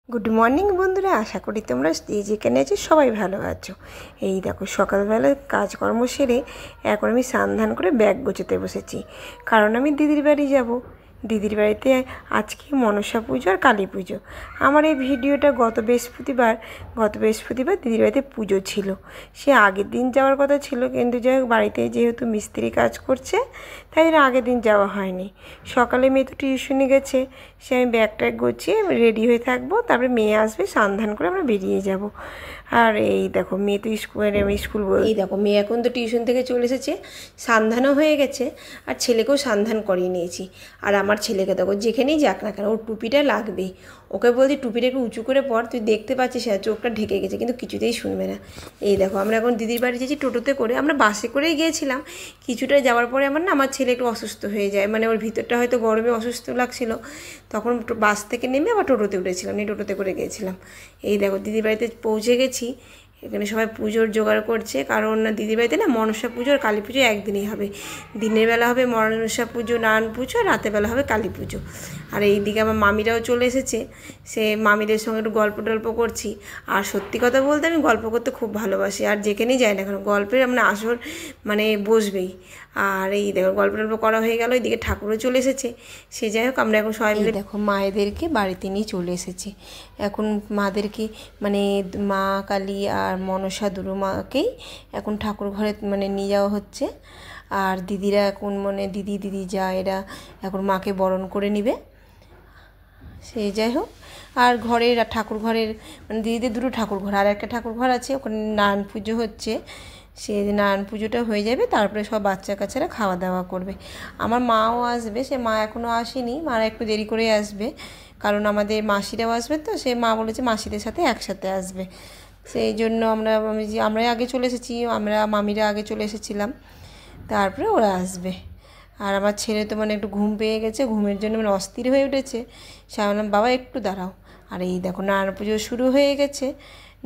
Good morning বন্ধুরা, আশা করি তোমরা যে যেখানে আছো সবাই ভালো আছো। এই দেখো সকালবেলা কাজকর্ম সেরে এখন আমি স্নান করে ব্যাগ গোছাতে বসেছি, কারণ আমি দিদির বাড়ি যাব। দিদির বাড়িতে আজকে মনসা পুজো আর কালী পুজো। আমার এই ভিডিওটা গত বৃহস্পতিবার দিদির বাড়িতে পুজো ছিল। সে আগের দিন যাওয়ার কথা ছিল, কিন্তু যাই হোক বাড়িতে যেহেতু মিস্ত্রি কাজ করছে তাই জন্য আগের দিন যাওয়া হয়নি। সকালে মেয়ে তো টিউশনে গেছে, সে আমি ব্যাগটা গুছিয়ে রেডি হয়ে থাকবো, তারপরে মেয়ে আসবে, স্নান করে আমরা বেরিয়ে যাব। আর এই দেখো মেয়ে তো স্কুল এই দেখো মেয়ে এখন তো টিউশন থেকে চলে এসেছে, স্নানও হয়ে গেছে, আর ছেলেকেও স্নান করিয়ে নিয়েছি। আর আমার ছেলেকে দেখো যেখানেই যাক না কেন ওর টুপিটা লাগবেই। ওকে বলছি টুপিটা একটু উঁচু করে পর, তুই দেখতে পাচ্ছিস হ্যাঁ চোখটা ঢেকে গেছে, কিন্তু কিছুতেই শুনবে না। এই দেখো আমরা এখন দিদির বাড়ি যাচ্ছি টোটোতে করে, আমরা বাসে করেই গিয়েছিলাম। কিছুটা যাওয়ার পরে আমার ছেলে একটু অসুস্থ হয়ে যায়, মানে ওর ভিতরটা হয়তো গরমে অসুস্থ লাগছিল, তখন বাস থেকে নেমে আবার টোটোতে উঠেছিলাম, নিয়ে টোটোতে করে গিয়েছিলাম। এই দেখো দিদির বাড়িতে পৌঁছে গেছি। এখানে সবাই পুজোর জোগাড় করছে, কারণ দিদির বাড়িতে না মনসা পুজো আর কালী পুজো একদিনই হবে। দিনের বেলা হবে মনসা পুজো নারায়ণ পুজো, আর রাতের বেলা হবে কালী পুজো। আর এইদিকে আমার মামিরাও চলে এসেছে, সে মামিদের সঙ্গে একটু গল্প টল্প করছি। আর সত্যি কথা বলতে আমি গল্প করতে খুব ভালোবাসি, আর যেখানেই যাই না কেন গল্পের আসর বসবেই। আর এই দেখো গল্প টল্প করা হয়ে গেল, এইদিকে ঠাকুরও চলে এসেছে। সে যাই হোক আমরা এখন সবাই মিলে দেখো মায়েদেরকে বাড়িতে নিয়ে চলে এসেছি। এখন মাদেরকে মা কালী আর মনসা দুর্গামাকেই এখন ঠাকুর ঘরে নিয়ে যাওয়া হচ্ছে। আর দিদিরা এখন দিদি যা এরা এখন মাকে বরণ করে নিবে। সে যাই হোক, আর ঘরের ঠাকুর ঘরের দিদিদের দুটো ঠাকুর ঘর, আর একটা ঠাকুর ঘর আছে ওখানে নারায়ণ পুজো হচ্ছে। সে নারায়ণ পুজোটা হয়ে যাবে, তারপরে সব বাচ্চা কাচ্চারা খাওয়া দাওয়া করবে। আমার মাও আসবে, সে মা এখনও আসেনি, মারা একটু দেরি করে আসবে, কারণ আমাদের মাসিরাও আসবে, তো সে মা বলেছে মাসিদের সাথে একসাথে আসবে। সেই জন্য আমরাই আগে চলে এসেছি, আমরা মামিরা আগে চলে এসেছিলাম, তারপরে ওরা আসবে। আর আমার ছেলে তো একটু ঘুম পেয়ে গেছে, ঘুমের জন্য অস্থির হয়ে উঠেছে। সে বললাম বাবা একটু দাঁড়াও। আর এই দেখো নারায়ণ পুজো শুরু হয়ে গেছে।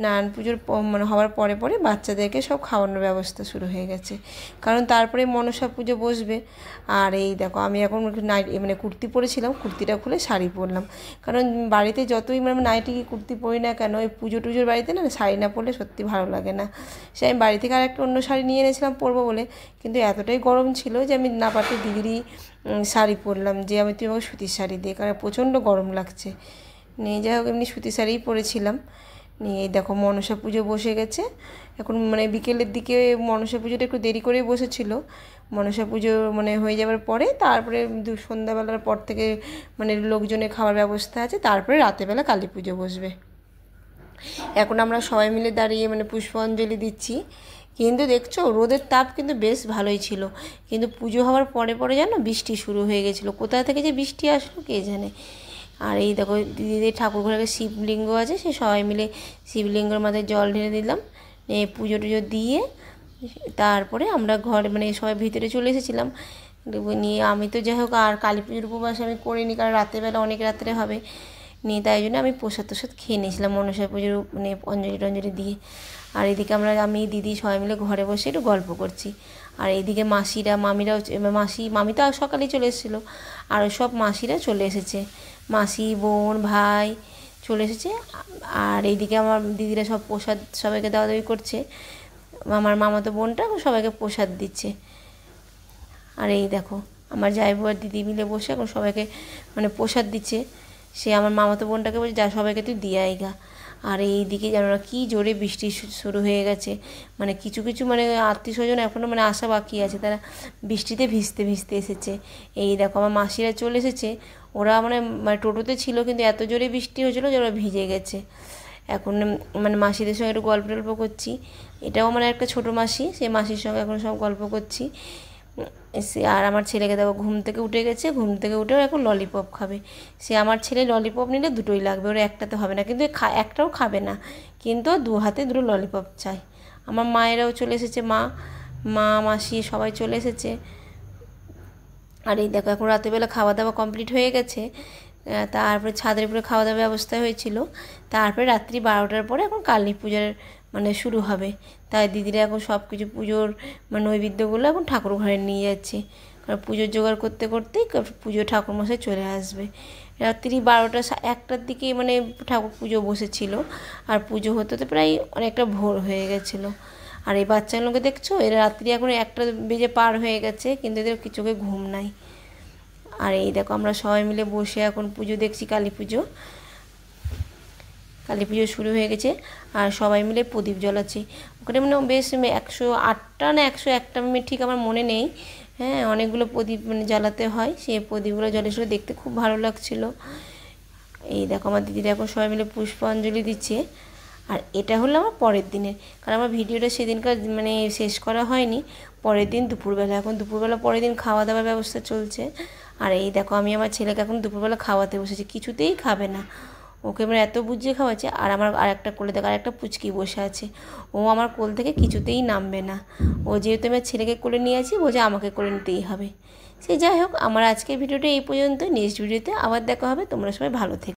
নারায়ণ পুজোর হওয়ার পরে পরে বাচ্চাদেরকে সব খাওয়ানোর ব্যবস্থা শুরু হয়ে গেছে, কারণ তারপরে মনসা পুজো বসবে। আর এই দেখো আমি এখন নাইটি কুর্তি পরেছিলাম, কুর্তিটা খুলে শাড়ি পরলাম, কারণ বাড়িতে যতই নাইটি কুর্তি পরি না কেন, ওই পুজো টুজোর বাড়িতে না শাড়ি না পরলে সত্যি ভালো লাগে না। সে আমি বাড়ি থেকে আর একটা অন্য শাড়ি নিয়ে এনেছিলাম পরবো বলে, কিন্তু এতটাই গরম ছিল যে আমি না পারতে দিদিরই শাড়ি পরলাম, যে তুই আমাকে সুতির শাড়ি দিয়ে, কারণ প্রচণ্ড গরম লাগছে। নিয়ে যাই হোক এমনি সুতির শাড়িই পরেছিলাম। নিয়ে দেখো মনসা পুজো বসে গেছে এখন, বিকেলের দিকে মনসা পুজোটা একটু দেরি করেই বসেছিল। মনসা পুজো হয়ে যাওয়ার পরে তারপরে সন্ধ্যাবেলার পর থেকে লোকজনের খাওয়ার ব্যবস্থা আছে, তারপরে রাতেরবেলা কালী পুজো বসবে। এখন আমরা সবাই মিলে দাঁড়িয়ে পুষ্পাঞ্জলি দিচ্ছি। কিন্তু দেখছো রোদের তাপ কিন্তু বেশ ভালোই ছিল, কিন্তু পুজো হওয়ার পরে পরে জানো বৃষ্টি শুরু হয়ে গেছিলো, কোথা থেকে যে বৃষ্টি আসলো কে জানে। আর এই দেখো দিদিদের ঠাকুর ঘরে শিবলিঙ্গ আছে, সে সবাই মিলে শিবলিঙ্গের মাথায় জল ঢেলে দিলাম, পুজো টুজো দিয়ে তারপরে আমরা ঘরে সবাই ভিতরে চলে এসেছিলাম। নিয়ে আমি তো যাই হোক আর কালী পুজোর উপবাস আমি করিনি, কারণ রাত্রেবেলা অনেক রাত্রে হবে, নিয়ে তাই জন্য আমি প্রসাদ খেয়ে নিয়েছিলাম মনসা পুজোর অঞ্জলি টঞ্জলি দিয়ে। আর এদিকে আমি দিদি সবাই মিলে ঘরে বসে একটু গল্প করছি। আর এইদিকে মামিরাও মামি তো সকালেই চলে এসেছিলো, আর সব মাসিরা চলে এসেছে, মাসি বোন ভাই চলে এসেছে। আর এইদিকে আমার দিদিরা সব প্রসাদ সবাইকে দেওয়া দেওয়ি করছে, আমার মামাতো বোনটা সবাইকে প্রসাদ দিচ্ছে। আর এই দেখো আমার জামাইবু আর দিদি মিলে বসে এখন সবাইকে প্রসাদ দিচ্ছে। সে আমার মামাতো বোনটাকে বলছে যা সবাইকে তুই দিয়ে আইগা। আর এইদিকে জানো না কী জোরে বৃষ্টি শুরু হয়ে গেছে, কিছু কিছু আত্মীয় স্বজন এখনও আসা বাকি আছে, তারা বৃষ্টিতে ভিজতে ভিজতে এসেছে। এই দেখো আমার মাসিরা চলে এসেছে, ওরা টোটোতে ছিল, কিন্তু এত জোরে বৃষ্টি হয়েছিলো যে ওরা ভিজে গেছে। এখন মাসিদের সঙ্গে একটু গল্প টল্প করছি। এটাও একটা ছোটো মাসি, সেই মাসির সঙ্গে এখন সব গল্প করছি। আর আমার ছেলেকে দেখো ঘুম থেকে উঠে গেছে, ঘুম থেকে উঠেও এখন ললিপপ খাবে। সে আমার ছেলে ললিপপ নিলে দুটোই লাগবে, ওরা একটাতে হবে না, কিন্তু একটাও খাবে না, কিন্তু দু হাতে দুটো ললিপপ চাই। আমার মায়েরাও চলে এসেছে, মা মাসি সবাই চলে এসেছে। আর এই দেখো এখন রাতেরবেলা খাওয়া দাওয়া কমপ্লিট হয়ে গেছে, তারপরে ছাদের উপরে খাওয়া দাওয়ার ব্যবস্থা হয়েছিল। তারপরে রাত্রি 12টার পরে এখন কালী পূজার শুরু হবে, তাই দিদিরা এখন সব কিছু পুজোর নৈবেদ্যগুলো এখন ঠাকুর ঘরে নিয়ে যাচ্ছে, কারণ পুজোর জোগাড় করতে করতেই পুজো ঠাকুরমশাই চলে আসবে। রাত্রি 12টা 1টার দিকে মানে ঠাকুর পুজো বসেছিল, আর পুজো হতে তো প্রায় অনেকটা ভোর হয়ে গেছিলো। আর এই বাচ্চাগুলোকে দেখছো, এরা রাত্রি এখন 1টা বেজে পার হয়ে গেছে, কিন্তু এদের কিছুকে ঘুম নাই। আর এই দেখো আমরা সবাই মিলে বসে এখন পুজো দেখছি, কালী পুজো শুরু হয়ে গেছে। আর সবাই মিলে প্রদীপ জ্বালাচ্ছি ওখানে, মানে বেশ 108টা না 101টা ঠিক আমার মনে নেই। হ্যাঁ, অনেকগুলো প্রদীপ মানে জ্বালাতে হয়, সেই প্রদীপগুলো জ্বালিয়ে দেখতে খুব ভালো লাগছিলো। এই দেখো আমার দিদিরা এখন সবাই মিলে পুষ্পাঞ্জলি দিচ্ছে। আর এটা হলো আমার পরের দিনের, কারণ আমার ভিডিওটা সেদিনকার মানে শেষ করা হয়নি। পরের দিন দুপুরবেলা, এখন দুপুরবেলা পরের দিন খাওয়া দাওয়ার ব্যবস্থা চলছে। আর এই দেখো আমি আমার ছেলেকে এখন দুপুরবেলা খাওয়াতে বসেছি, কিছুতেই খাবে না, ওকে এবার এত বুঝিয়ে খাওয়াচ্ছে। আর আমার আরেকটা কোলে দেখো আরেকটা পুচকি বসে আছে, ও আমার কোল থেকে কিছুতেই নামবে না। ও যেহেতু আমার ছেলেকে কোলে নিয়ে আছি, বোঝে আমাকে কোলে নিতেই হবে। সে যাই হোক, আমার আজকের ভিডিওটা এই পর্যন্ত। নেক্সট ভিডিওতে আবার দেখা হবে। তোমরা সবাই ভালো থেকো।